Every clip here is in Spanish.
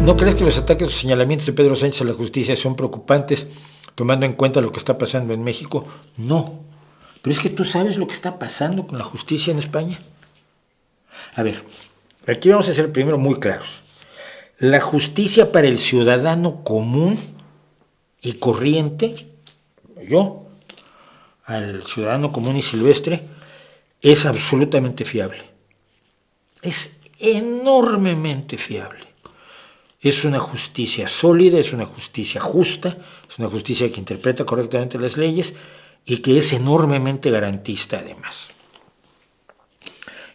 ¿No crees que los ataques o señalamientos de Pedro Sánchez a la justicia son preocupantes, tomando en cuenta lo que está pasando en México? No. Pero es que tú sabes lo que está pasando con la justicia en España. A ver, aquí vamos a ser primero muy claros. La justicia para el ciudadano común y corriente, yo, al ciudadano común y silvestre, es absolutamente fiable. Es enormemente fiable. Es una justicia sólida, es una justicia justa, es una justicia que interpreta correctamente las leyes y que es enormemente garantista además.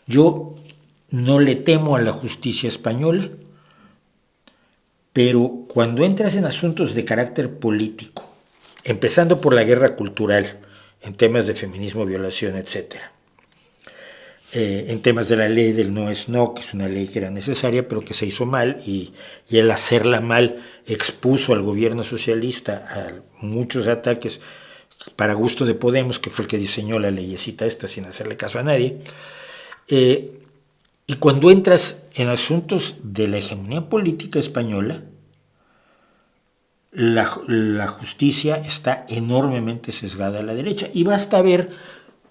Yo no le temo a la justicia española, pero cuando entras en asuntos de carácter político, empezando por la guerra cultural, en temas de feminismo, violación, etc., en temas de la ley del no es no, que es una ley que era necesaria, pero que se hizo mal, y el hacerla mal expuso al gobierno socialista a muchos ataques para gusto de Podemos, que fue el que diseñó la leyecita esta sin hacerle caso a nadie. Y cuando entras en asuntos de la hegemonía política española, la justicia está enormemente sesgada a la derecha, y basta ver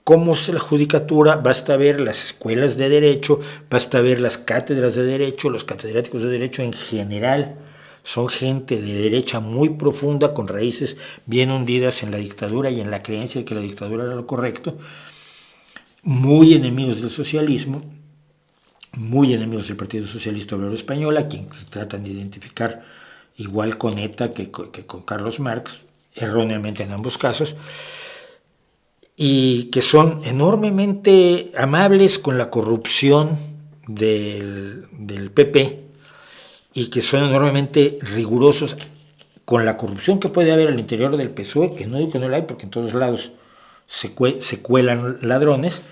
cómo es la judicatura, basta ver las escuelas de derecho, basta ver las cátedras de derecho, los catedráticos de derecho en general son gente de derecha muy profunda, con raíces bien hundidas en la dictadura y en la creencia de que la dictadura era lo correcto, muy enemigos del socialismo, muy enemigos del Partido Socialista Obrero Español, a quien tratan de identificar igual con ETA que con Carlos Marx, erróneamente en ambos casos, y que son enormemente amables con la corrupción del PP y que son enormemente rigurosos con la corrupción que puede haber al interior del PSOE, que no digo que no la hay porque en todos lados se cuelan ladrones,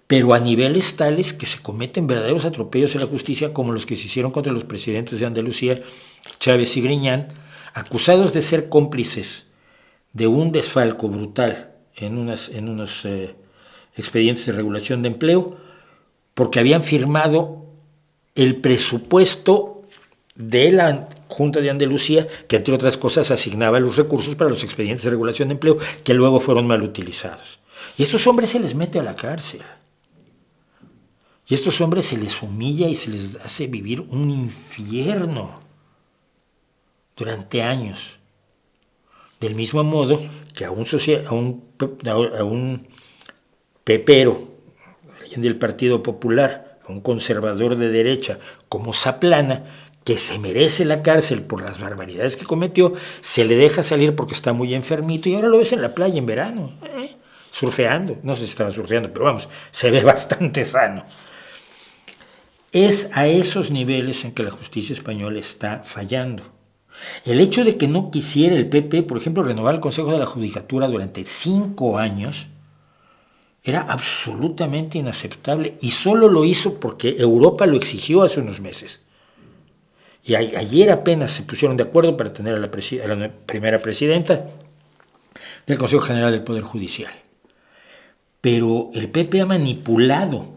pero a niveles tales que se cometen verdaderos atropellos en la justicia, como los que se hicieron contra los presidentes de Andalucía, Chávez y Griñán, acusados de ser cómplices de un desfalco brutal en unos expedientes de regulación de empleo, porque habían firmado el presupuesto de la Junta de Andalucía, que entre otras cosas asignaba los recursos para los expedientes de regulación de empleo, que luego fueron mal utilizados. Y a estos hombres se les mete a la cárcel. Y a estos hombres se les humilla y se les hace vivir un infierno durante años. Del mismo modo que a un pepero, alguien del Partido Popular, a un conservador de derecha como Zaplana, que se merece la cárcel por las barbaridades que cometió, se le deja salir porque está muy enfermito, y ahora lo ves en la playa en verano, surfeando. No sé si estaba surfeando, pero vamos, se ve bastante sano. Es a esos niveles en que la justicia española está fallando. El hecho de que no quisiera el PP, por ejemplo, renovar el Consejo de la Judicatura durante 5 años, era absolutamente inaceptable, y solo lo hizo porque Europa lo exigió hace unos meses. Y ayer apenas se pusieron de acuerdo para tener a la primera presidenta del Consejo General del Poder Judicial. Pero el PP ha manipulado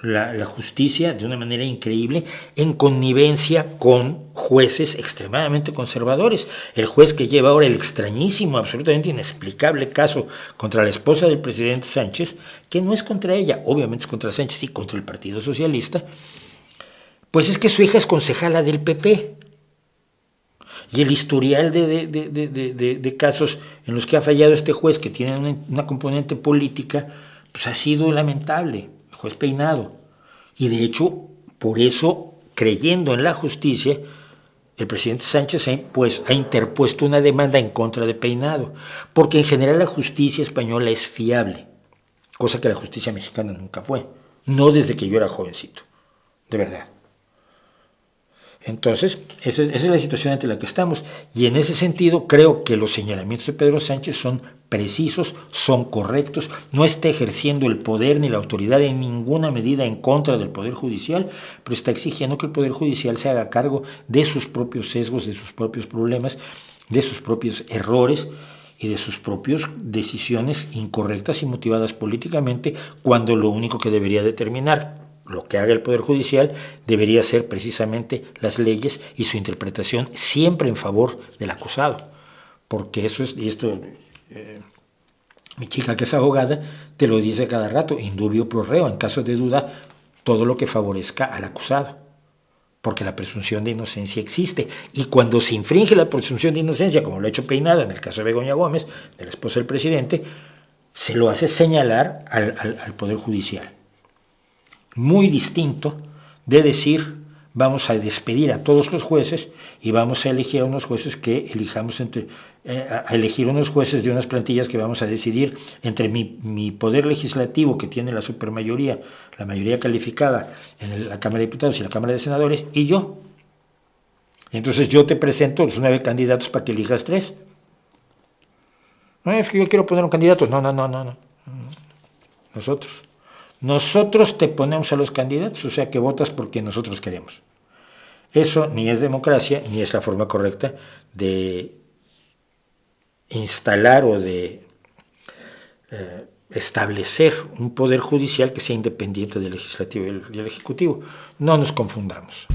la justicia de una manera increíble, en connivencia con jueces extremadamente conservadores. El juez que lleva ahora el extrañísimo, absolutamente inexplicable caso contra la esposa del presidente Sánchez, que no es contra ella, obviamente es contra Sánchez y contra el Partido Socialista, pues es que su hija es concejala del PP. Y el historial de casos en los que ha fallado este juez, que tiene una componente política, pues ha sido lamentable. Juez Peinado. Y de hecho, por eso, creyendo en la justicia, el presidente Sánchez ha interpuesto una demanda en contra de Peinado, porque en general la justicia española es fiable, cosa que la justicia mexicana nunca fue, no desde que yo era jovencito, de verdad. Entonces, esa es la situación ante la que estamos, y en ese sentido creo que los señalamientos de Pedro Sánchez son precisos, son correctos, no está ejerciendo el poder ni la autoridad en ninguna medida en contra del Poder Judicial, pero está exigiendo que el Poder Judicial se haga cargo de sus propios sesgos, de sus propios problemas, de sus propios errores y de sus propias decisiones incorrectas y motivadas políticamente, cuando lo único que debería determinar lo que haga el Poder Judicial debería ser precisamente las leyes y su interpretación siempre en favor del acusado, porque eso es, y esto, mi chica que es abogada te lo dice cada rato, indubio pro reo, en caso de duda, todo lo que favorezca al acusado, porque la presunción de inocencia existe, y cuando se infringe la presunción de inocencia, como lo ha hecho Peinada en el caso de Begoña Gómez, de la esposa del presidente, se lo hace señalar al Poder Judicial. Muy distinto de decir, vamos a despedir a todos los jueces y vamos a elegir a unos jueces que elijamos a elegir unos jueces de unas plantillas que vamos a decidir entre mi poder legislativo, que tiene la supermayoría, la mayoría calificada en la Cámara de Diputados y la Cámara de Senadores, y yo. Entonces yo te presento los 9 candidatos para que elijas 3. No, es que yo quiero poner un candidato. No. Nosotros te ponemos a los candidatos, o sea que votas por quien nosotros queremos. Eso ni es democracia, ni es la forma correcta de instalar o de establecer un poder judicial que sea independiente del legislativo y el ejecutivo. No nos confundamos.